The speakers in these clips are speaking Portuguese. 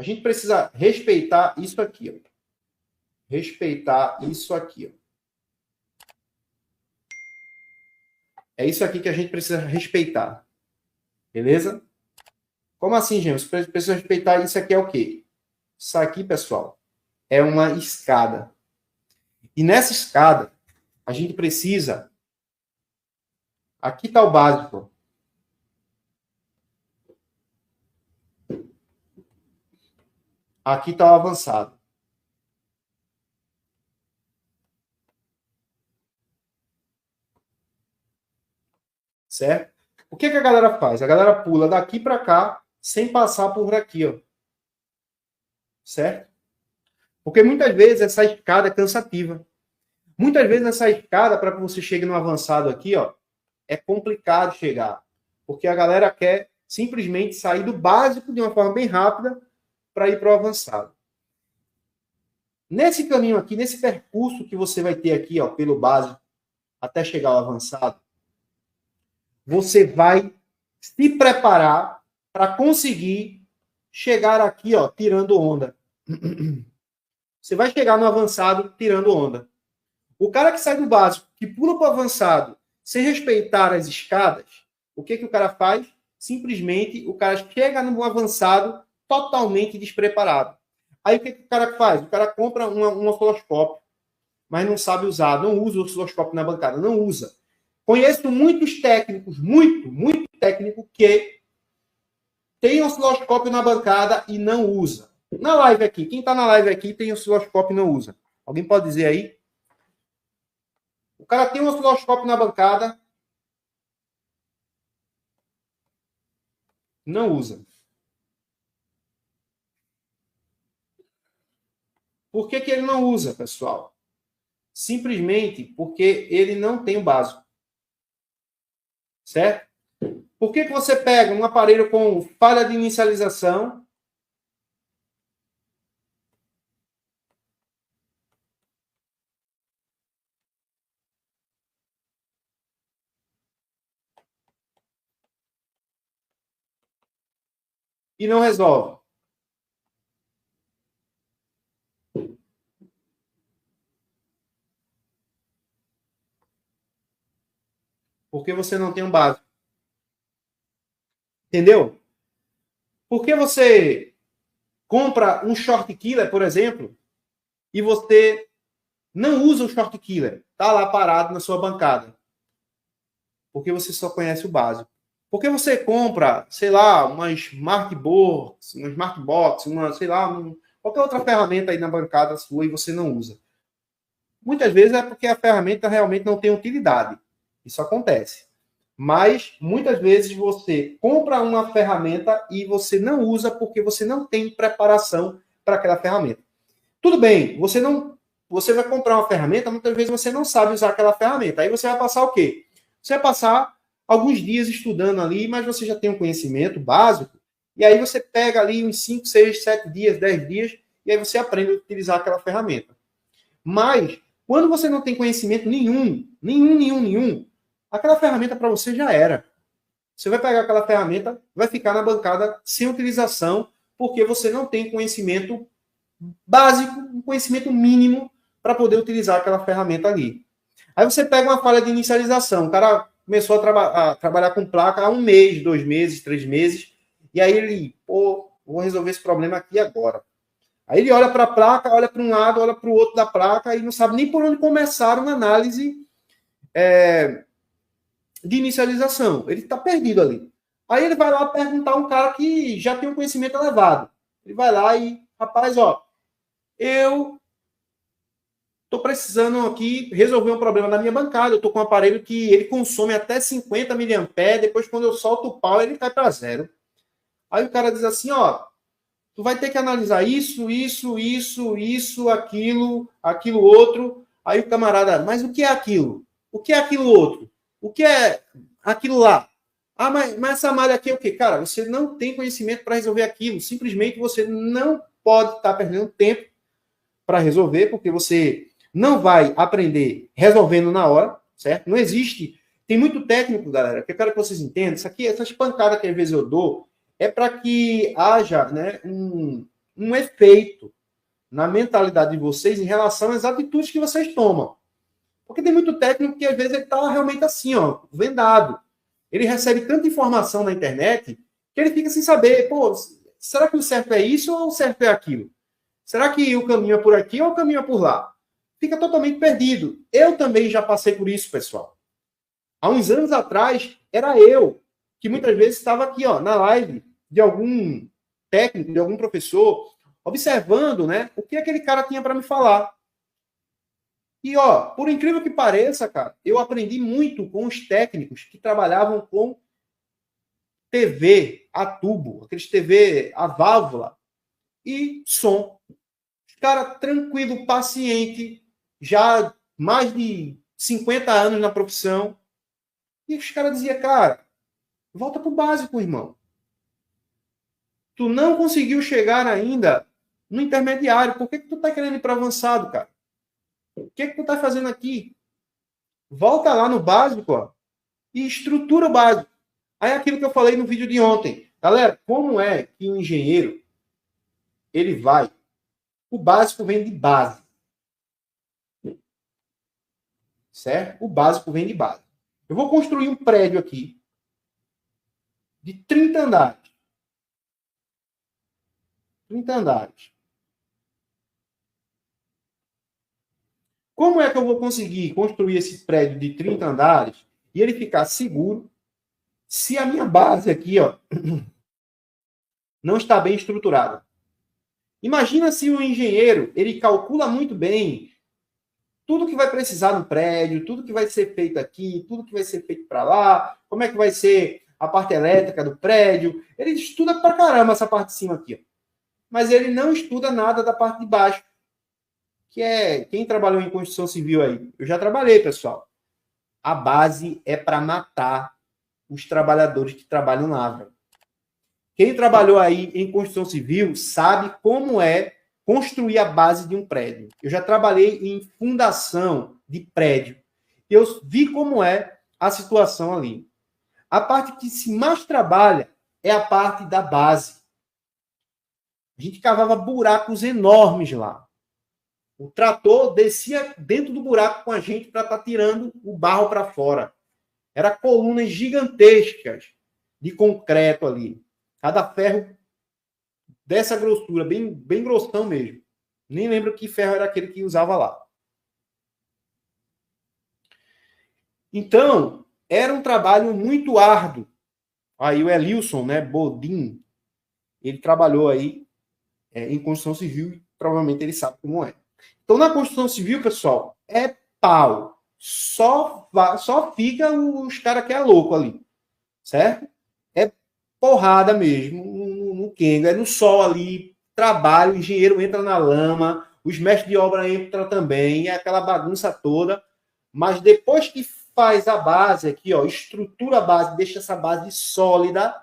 A gente precisa respeitar isso aqui, ó. Respeitar isso aqui, ó. É isso aqui que a gente precisa respeitar. Beleza? Como assim, gente? Você precisa respeitar isso aqui é o quê? Isso aqui, pessoal, é uma escada. E nessa escada, a gente precisa... Aqui está o básico. Aqui está o avançado. Certo? O que a galera faz? A galera pula daqui para cá sem passar por aqui, ó. Certo? Porque muitas vezes essa escada é cansativa. Muitas vezes essa escada, para que você chegue no avançado aqui, ó, é complicado chegar. Porque a galera quer simplesmente sair do básico de uma forma bem rápida para ir para o avançado. Nesse caminho aqui, nesse percurso que você vai ter aqui, ó, pelo básico, até chegar ao avançado, você vai se preparar para conseguir chegar aqui, ó, tirando onda. Você vai chegar no avançado tirando onda. O cara que sai do básico, que pula para o avançado, sem respeitar as escadas, o que o cara faz? Simplesmente o cara chega no avançado totalmente despreparado. Aí o que o cara faz? O cara compra um osciloscópio, mas não sabe usar, não usa o osciloscópio na bancada, não usa. Conheço muitos técnicos, muito técnico, que tem osciloscópio na bancada e não usa. Na live aqui, quem está na live aqui tem osciloscópio e não usa. Alguém pode dizer aí? O cara tem um osciloscópio na bancada, não usa. Por que ele não usa, pessoal? Simplesmente porque ele não tem o básico. Certo? Por que você pega um aparelho com falha de inicialização e não resolve? Porque você não tem um básico. Entendeu? Por que você compra um short killer, por exemplo, e você não usa o short killer? Está lá parado na sua bancada. Porque você só conhece o básico. Por que você compra, sei lá, uma Smartbox, sei lá, qualquer outra ferramenta aí na bancada sua e você não usa? Muitas vezes é porque a ferramenta realmente não tem utilidade. Isso acontece. Mas muitas vezes você compra uma ferramenta e você não usa porque você não tem preparação para aquela ferramenta. Tudo bem, você vai comprar uma ferramenta, muitas vezes você não sabe usar aquela ferramenta. Aí você vai passar o quê? Você vai passar alguns dias estudando ali, mas você já tem um conhecimento básico, e aí você pega ali uns 5, 6, 7 dias, 10 dias, e aí você aprende a utilizar aquela ferramenta. Mas, quando você não tem conhecimento nenhum, aquela ferramenta para você já era. Você vai pegar aquela ferramenta, vai ficar na bancada sem utilização, porque você não tem conhecimento básico, um conhecimento mínimo para poder utilizar aquela ferramenta ali. Aí você pega uma falha de inicialização, o cara começou a trabalhar com placa há 1 mês, 2 meses, 3 meses, e aí ele, vou resolver esse problema aqui agora. Aí ele olha para a placa, olha para um lado, olha para o outro da placa e não sabe nem por onde começar uma análise de inicialização. Ele está perdido ali. Aí ele vai lá perguntar a um cara que já tem um conhecimento elevado. Ele vai lá e, rapaz, eu estou precisando aqui resolver um problema na minha bancada. Eu estou com um aparelho que ele consome até 50 mAh, depois quando eu solto o pau, ele cai para zero. Aí o cara diz assim, tu vai ter que analisar isso, aquilo outro. Aí o camarada, mas o que é aquilo? O que é aquilo outro? O que é aquilo lá? Mas essa malha aqui é o quê? Cara, você não tem conhecimento para resolver aquilo. Simplesmente você não pode estar perdendo tempo para resolver, porque você não vai aprender resolvendo na hora, certo? Não existe. Tem muito técnico, galera, que eu quero que vocês entendam. Isso aqui, essas pancadas que às vezes eu dou, é para que haja, né, um efeito na mentalidade de vocês em relação às atitudes que vocês tomam. Porque tem muito técnico que às vezes ele está realmente assim, ó, vendado. Ele recebe tanta informação na internet que ele fica sem saber, pô, será que o certo é isso ou o certo é aquilo? Será que o caminho é por aqui ou o caminho é por lá? Fica totalmente perdido. Eu também já passei por isso, pessoal. Há uns anos atrás, era eu que muitas vezes estava aqui, ó, na live de algum técnico, de algum professor, observando, né, o que aquele cara tinha para me falar. E, ó, por incrível que pareça, cara, eu aprendi muito com os técnicos que trabalhavam com TV a tubo, aqueles TV a válvula e som. Cara tranquilo, paciente, já mais de 50 anos na profissão. E os caras diziam, cara, volta pro básico, irmão. Tu não conseguiu chegar ainda no intermediário. Por que tu tá querendo ir para avançado, cara? O que tu tá fazendo aqui? Volta lá no básico, ó, e estrutura o básico. Aí aquilo que eu falei no vídeo de ontem. Galera, como é que o engenheiro ele vai? O básico vem de base. Certo? O básico vem de base. Eu vou construir um prédio aqui de 30 andares. 30 andares. Como é que eu vou conseguir construir esse prédio de 30 andares e ele ficar seguro se a minha base aqui, ó, não está bem estruturada? Imagina se o engenheiro, ele calcula muito bem tudo que vai precisar no prédio, tudo que vai ser feito aqui, tudo que vai ser feito para lá, como é que vai ser a parte elétrica do prédio. Ele estuda pra caramba essa parte de cima aqui, ó. Mas ele não estuda nada da parte de baixo, que é quem trabalhou em construção civil aí. Eu já trabalhei, pessoal. A base é para matar os trabalhadores que trabalham lá, velho. Quem trabalhou aí em construção civil sabe como é construir a base de um prédio. Eu já trabalhei em fundação de prédio. Eu vi como é a situação ali. A parte que se mais trabalha é a parte da base. A gente cavava buracos enormes lá. O trator descia dentro do buraco com a gente para estar tirando o barro para fora. Era colunas gigantescas de concreto ali. Cada ferro dessa grossura, bem grossão mesmo. Nem lembro que ferro era aquele que usava lá. Então, era um trabalho muito árduo. Aí o Elilson, né, Bodin, ele trabalhou aí em construção civil e provavelmente ele sabe como é. Então, na construção civil, pessoal, é pau. Só fica os caras que é louco ali. Certo? É porrada mesmo, no Kengo, é no sol ali, trabalho, o engenheiro entra na lama, os mestres de obra entram também, é aquela bagunça toda, mas depois que faz a base aqui, ó, estrutura a base, deixa essa base sólida,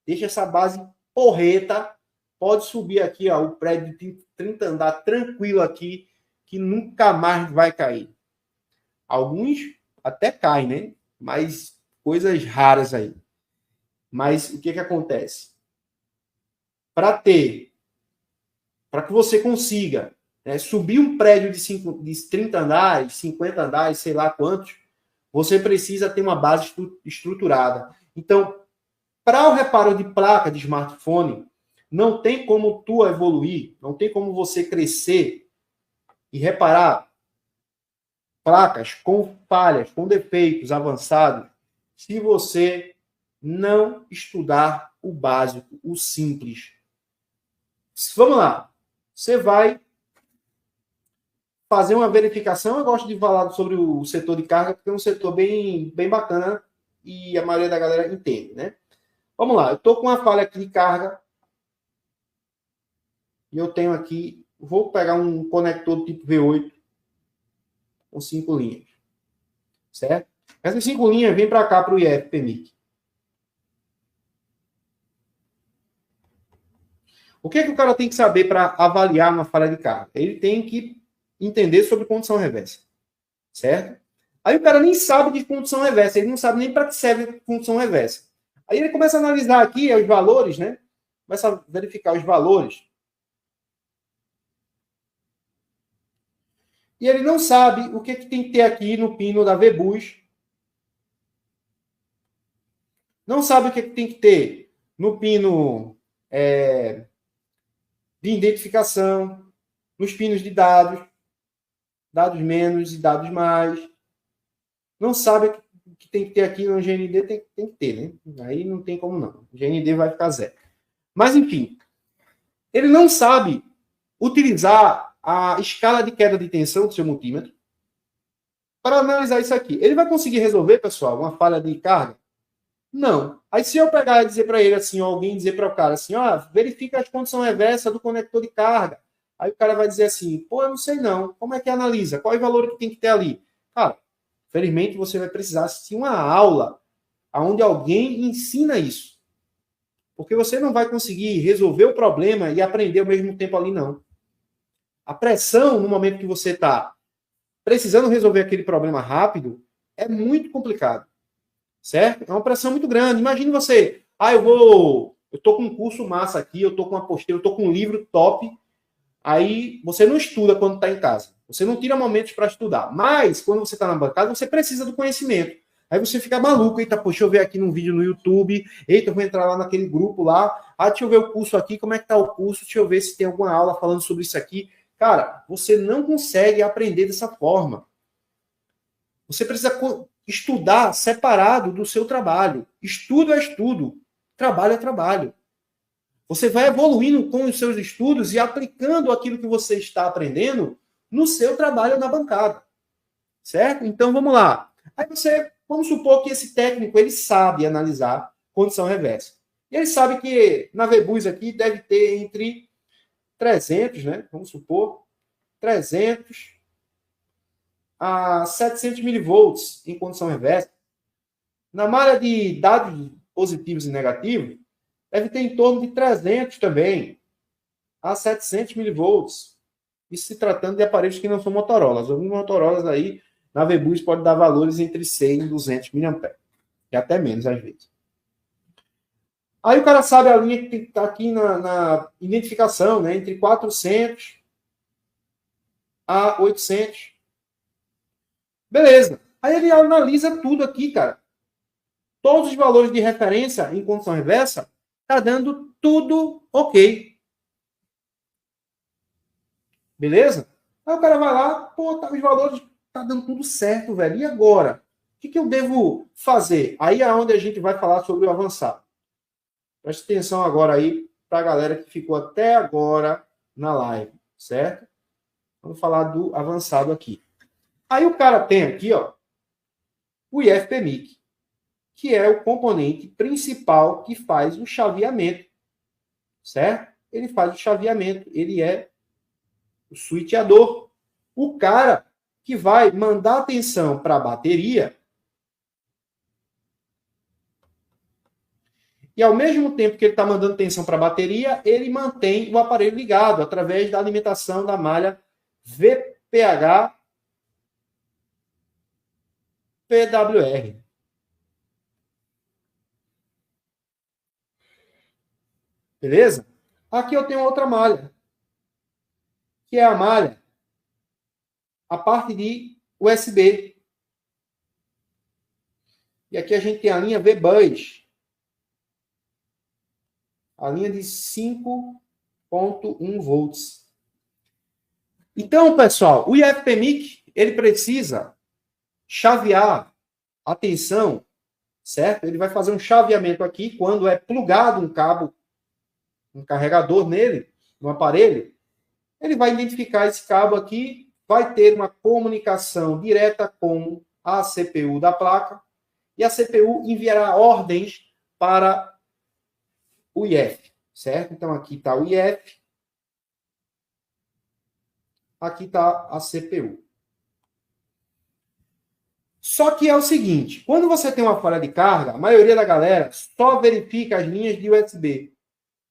deixa essa base porreta, pode subir aqui, ó, o prédio de 30 andares tranquilo aqui, que nunca mais vai cair. Alguns até caem, né? Mas coisas raras aí. Mas o que acontece? Para que você consiga, né, subir um prédio de 30 andares, 50 andares, sei lá quantos, você precisa ter uma base estruturada. Então, para o reparo de placa de smartphone, não tem como tu evoluir, não tem como você crescer e reparar placas com falhas, com defeitos avançados, se você não estudar o básico, o simples. Vamos lá. Você vai fazer uma verificação. Eu gosto de falar sobre o setor de carga, porque é um setor bem bacana e a maioria da galera entende, né? Vamos lá. Eu estou com uma falha aqui de carga. E eu tenho aqui, vou pegar um conector do tipo V8 com 5 linhas. Certo? Essas 5 linhas vêm para cá para o IF PMIC. O que o cara tem que saber para avaliar uma falha de carga? Ele tem que entender sobre condução reversa. Certo? Aí o cara nem sabe de condução reversa, ele não sabe nem para que serve condução reversa. Aí ele começa a analisar aqui os valores, né? Começa a verificar os valores. e ele não sabe o que tem que ter aqui no pino da VBus. Não sabe o que tem que ter no pino de identificação, nos pinos de dados, dados menos e dados mais. Não sabe o que tem que ter aqui no GND, tem que ter, né? Aí não tem como não. O GND vai ficar zero. Mas, enfim, ele não sabe utilizar a escala de queda de tensão do seu multímetro para analisar isso aqui. Ele vai conseguir resolver, pessoal, uma falha de carga? Não. Aí se eu pegar e dizer para ele assim, ou alguém dizer para o cara assim, verifica as condições reversas do conector de carga. Aí o cara vai dizer assim, pô, eu não sei não. Como é que analisa? Qual é o valor que tem que ter ali? Cara, infelizmente você vai precisar assistir uma aula onde alguém ensina isso. Porque você não vai conseguir resolver o problema e aprender ao mesmo tempo ali, não. A pressão, no momento que você está precisando resolver aquele problema rápido, é muito complicado. Certo? É uma pressão muito grande. Imagine você, eu tô com um curso massa aqui, eu tô com uma apostila, eu tô com um livro top. Aí você não estuda quando está em casa. Você não tira momentos para estudar. Mas, quando você está na bancada, você precisa do conhecimento. Aí você fica maluco. Eita, poxa, deixa eu ver aqui num vídeo no YouTube. Eita, eu vou entrar lá naquele grupo lá. Deixa eu ver o curso aqui. Como é que tá o curso? Deixa eu ver se tem alguma aula falando sobre isso aqui. Cara, você não consegue aprender dessa forma. Você precisa estudar separado do seu trabalho. Estudo é estudo. Trabalho é trabalho. Você vai evoluindo com os seus estudos e aplicando aquilo que você está aprendendo no seu trabalho na bancada. Certo? Então, vamos lá. Aí vamos supor que esse técnico, ele sabe analisar condição reversa. E ele sabe que na VBus aqui deve ter entre 300, né? Vamos supor, 300 a 700 milivolts em condição reversa. Na malha de dados positivos e negativos, deve ter em torno de 300 também a 700 milivolts. Isso se tratando de aparelhos que não são Motorolas. Alguns Motorolas aí, na VBus, pode dar valores entre 100 e 200 mA. E até menos, às vezes. Aí o cara sabe a linha que está aqui na identificação, né? Entre 400 a 800. Beleza. Aí ele analisa tudo aqui, cara. Todos os valores de referência em condição reversa, tá dando tudo ok. Beleza? Aí o cara vai lá, pô, os valores tá dando tudo certo, velho. E agora? O que eu devo fazer? Aí é onde a gente vai falar sobre o avançado. Preste atenção agora aí para a galera que ficou até agora na live, certo? Vamos falar do avançado aqui. Aí o cara tem aqui, ó, o IFPMIC, que é o componente principal que faz o chaveamento, certo? Ele faz o chaveamento, ele é o switchador. O cara que vai mandar atenção para a bateria e, ao mesmo tempo que ele está mandando atenção para a bateria, ele mantém o aparelho ligado através da alimentação da malha VPH PWR. Beleza? Aqui eu tenho outra malha, que é a malha, a parte de USB. E aqui a gente tem a linha VBus, a linha de 5.1 volts. Então, pessoal, o IFPMIC, ele precisa chavear a tensão, certo? Ele vai fazer um chaveamento aqui quando é plugado um cabo, um carregador nele, no aparelho. Ele vai identificar esse cabo aqui, vai ter uma comunicação direta com a CPU da placa e a CPU enviará ordens para o IF, certo? Então aqui está o IF, aqui está a CPU. Só que é o seguinte, quando você tem uma falha de carga, a maioria da galera só verifica as linhas de USB.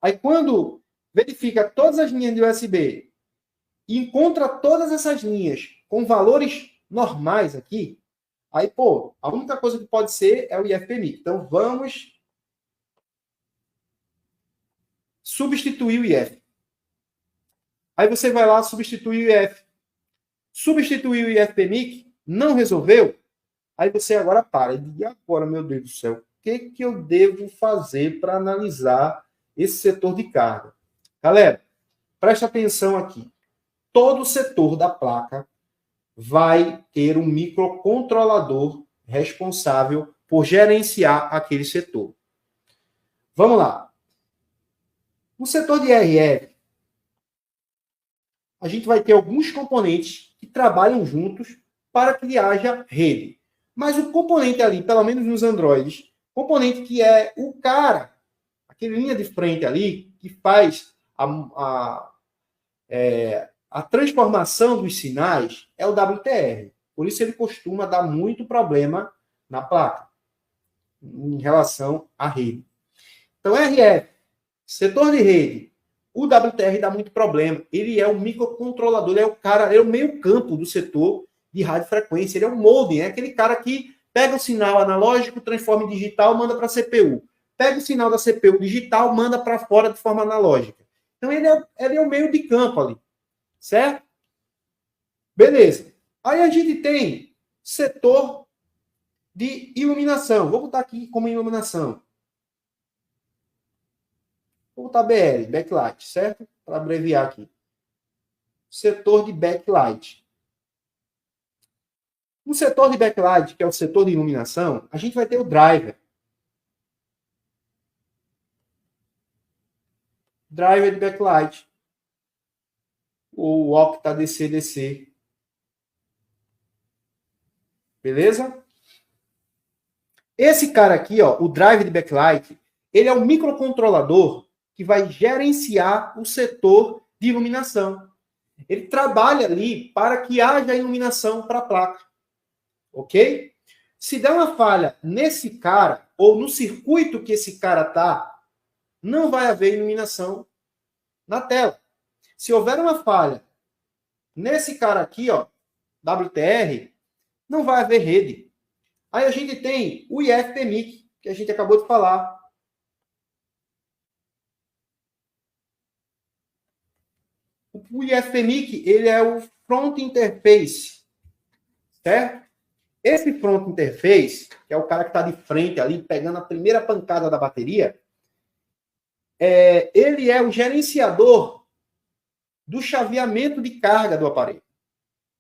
Aí quando verifica todas as linhas de USB e encontra todas essas linhas com valores normais aqui, aí, pô, a única coisa que pode ser é o IFPMIC. Então, vamos substituir o IF. Aí você vai lá, substituir o IF. Substituiu o IFPMIC, não resolveu, aí você agora para. E agora, meu Deus do céu, o que eu devo fazer para analisar esse setor de carga? Galera, preste atenção aqui. Todo setor da placa vai ter um microcontrolador responsável por gerenciar aquele setor. Vamos lá. No setor de RF, a gente vai ter alguns componentes que trabalham juntos para que haja rede. Mas o componente ali, pelo menos nos Androids, componente que é o cara, aquele linha de frente ali, que faz a transformação dos sinais, é o WTR. Por isso ele costuma dar muito problema na placa, em relação à rede. Então, RF, setor de rede, o WTR dá muito problema. Ele é o microcontrolador, ele é o cara, ele é o meio campo do setor de radiofrequência, ele é o modem, é aquele cara que pega o sinal analógico, transforma em digital, manda para a CPU. Pega o sinal da CPU digital, manda para fora de forma analógica. Então, ele é o meio de campo ali. Certo? Beleza. Aí a gente tem setor de iluminação. Vou botar aqui como iluminação. Vou botar BL, backlight, certo? Para abreviar aqui. Setor de backlight. No setor de backlight, que é o setor de iluminação, a gente vai ter o driver. Driver de backlight. O Octa DC-DC. Beleza? Esse cara aqui, ó, o driver de backlight, ele é um microcontrolador que vai gerenciar o setor de iluminação. Ele trabalha ali para que haja iluminação para a placa. Ok? Se der uma falha nesse cara, ou no circuito que esse cara está, não vai haver iluminação na tela. Se houver uma falha nesse cara aqui, ó, WTR, não vai haver rede. Aí a gente tem o IFPMIC, que a gente acabou de falar. O IFPMIC, ele é o Front Interface, certo? Esse Front Interface, que é o cara que está de frente ali, pegando a primeira pancada da bateria, ele é o gerenciador do chaveamento de carga do aparelho.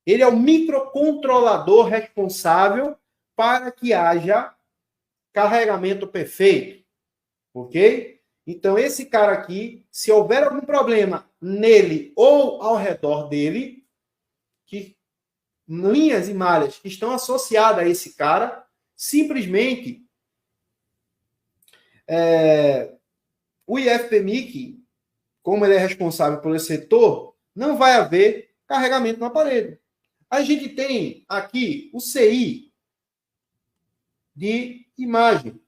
Ele é o microcontrolador responsável para que haja carregamento perfeito. Ok? Então, esse cara aqui, se houver algum problema nele ou ao redor dele, que linhas e malhas que estão associadas a esse cara, simplesmente o IFPMIC, como ele é responsável pelo setor, não vai haver carregamento no aparelho. A gente tem aqui o CI de imagem.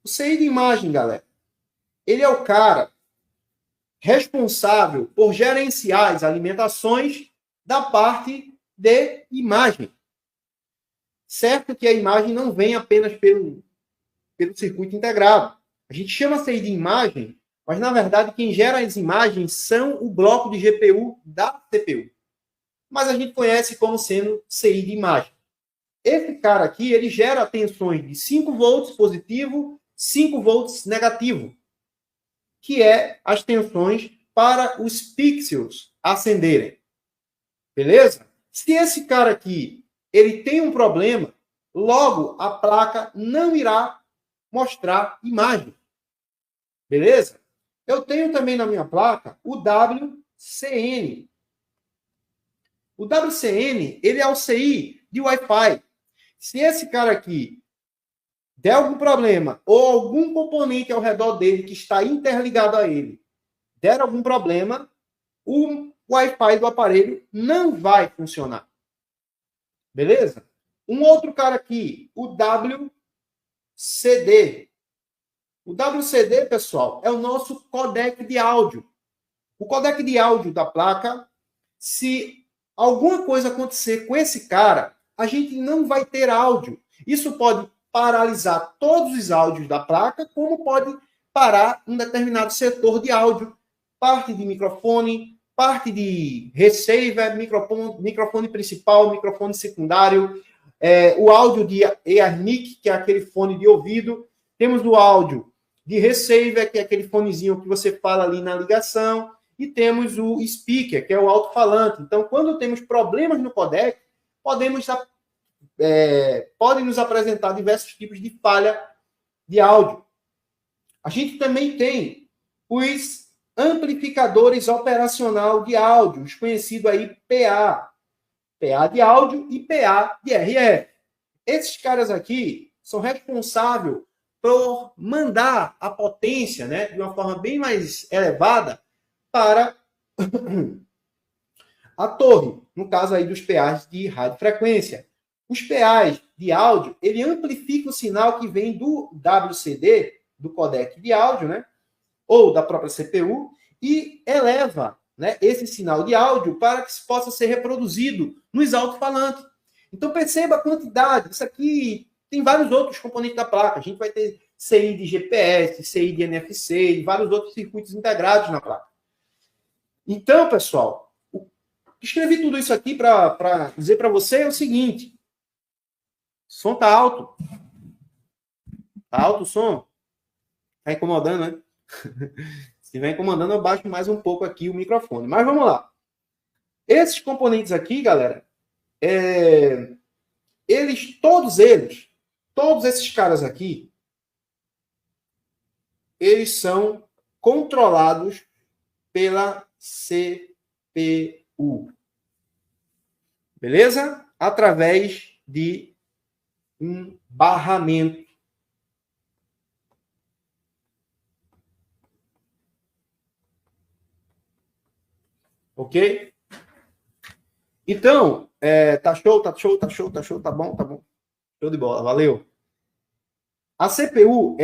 O CI de imagem, galera, ele é o cara responsável por gerenciar as alimentações da parte de imagem. Certo que a imagem não vem apenas pelo circuito integrado. A gente chama CI de imagem, mas, na verdade, quem gera as imagens são o bloco de GPU da CPU. Mas a gente conhece como sendo CI de imagem. Esse cara aqui, ele gera tensões de 5 volts positivo, 5 volts negativo, que é as tensões para os pixels acenderem. Beleza? Se esse cara aqui, ele tem um problema, logo a placa não irá mostrar imagem. Beleza? Eu tenho também na minha placa o WCN. O WCN, ele é o CI de Wi-Fi. Se esse cara aqui der algum problema ou algum componente ao redor dele que está interligado a ele der algum problema, o Wi-Fi do aparelho não vai funcionar. Beleza? Um outro cara aqui, o WCD. O WCD, pessoal, é o nosso codec de áudio. O codec de áudio da placa, se alguma coisa acontecer com esse cara, a gente não vai ter áudio. Isso pode paralisar todos os áudios da placa, como pode parar um determinado setor de áudio, parte de microfone, parte de receiver, microfone principal, microfone secundário, o áudio de earmic, que é aquele fone de ouvido. Temos o áudio de receiver, que é aquele fonezinho que você fala ali na ligação. E temos o speaker, que é o alto-falante. Então, quando temos problemas no codec, podem nos apresentar diversos tipos de falha de áudio. A gente também tem os amplificadores operacional de áudio, os conhecidos aí PA. PA de áudio e PA de RF. Esses caras aqui são responsáveis por mandar a potência, né, de uma forma bem mais elevada para a torre, no caso aí dos PAs de radiofrequência. Os PAs de áudio, ele amplifica o sinal que vem do WCD, do codec de áudio, né, ou da própria CPU, e eleva, né, esse sinal de áudio para que possa ser reproduzido nos alto-falantes. Então perceba a quantidade. Isso aqui tem vários outros componentes da placa. A gente vai ter CI de GPS, CI de NFC e vários outros circuitos integrados na placa. Então, pessoal, escrevi tudo isso aqui para dizer para você o seguinte. O som está alto. Está alto o som? Está incomodando, né? Se estiver incomodando, eu baixo mais um pouco aqui o microfone. Mas vamos lá. Esses componentes aqui, galera, todos esses caras aqui, eles são controlados pela CPU. Beleza? Através de um barramento. Ok? Então, tá show, tá bom. Show de bola, valeu. A CPU,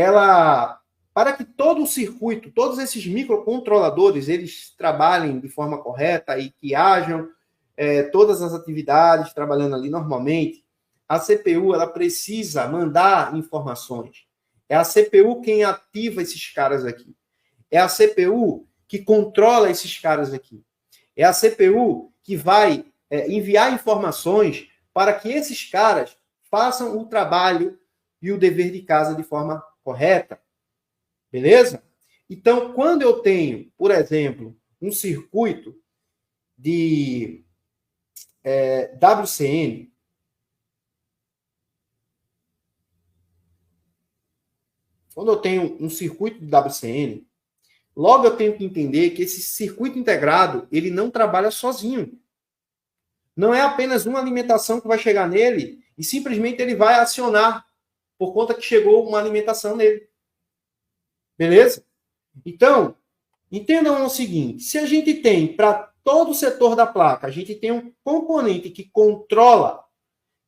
para que todo o circuito, todos esses microcontroladores, eles trabalhem de forma correta e que hajam todas as atividades trabalhando ali normalmente, a CPU, ela precisa mandar informações. É a CPU quem ativa esses caras aqui. É a CPU que controla esses caras aqui. É a CPU que vai enviar informações para que esses caras façam o trabalho e o dever de casa de forma correta. Beleza? Então, quando eu tenho, por exemplo, um circuito de WCN, quando eu tenho um circuito de WCN, logo eu tenho que entender que esse circuito integrado, ele não trabalha sozinho. Não é apenas uma alimentação que vai chegar nele e simplesmente ele vai acionar por conta que chegou uma alimentação nele. Beleza? Então, entendam o seguinte, se a gente tem para todo o setor da placa, a gente tem um componente que controla,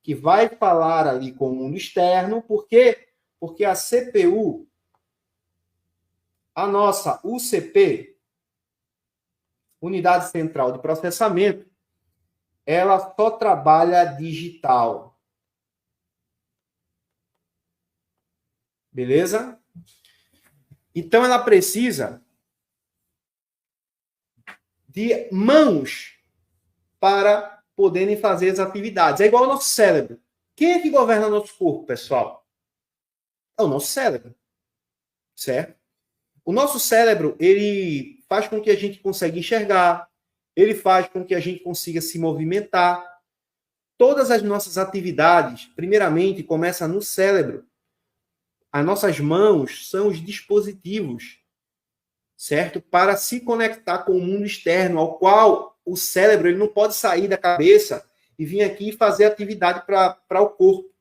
que vai falar ali com o mundo externo, por quê? Porque a CPU, a nossa UCP, Unidade Central de Processamento, ela só trabalha digital. Beleza? Então, ela precisa de mãos para poderem fazer as atividades. É igual ao nosso cérebro. Quem é que governa nosso corpo, pessoal? É o nosso cérebro. Certo? O nosso cérebro, ele faz com que a gente consiga enxergar, ele faz com que a gente consiga se movimentar. Todas as nossas atividades, primeiramente, começam no cérebro. As nossas mãos são os dispositivos, certo? Para se conectar com o mundo externo, ao qual o cérebro ele não pode sair da cabeça e vir aqui e fazer atividade para o corpo.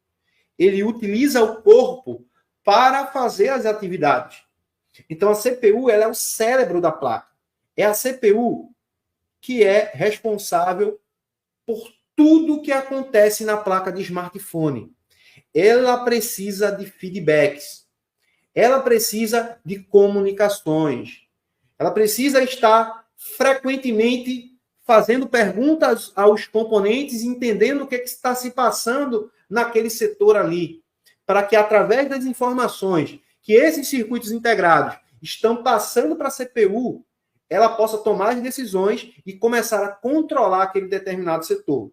Ele utiliza o corpo para fazer as atividades. Então, a CPU ela é o cérebro da placa. É a CPU que é responsável por tudo que acontece na placa de smartphone. Ela precisa de feedbacks. Ela precisa de comunicações. Ela precisa estar frequentemente fazendo perguntas aos componentes, entendendo o que está se passando naquele setor ali, para que, através das informações que esses circuitos integrados estão passando para a CPU, ela possa tomar as decisões e começar a controlar aquele determinado setor.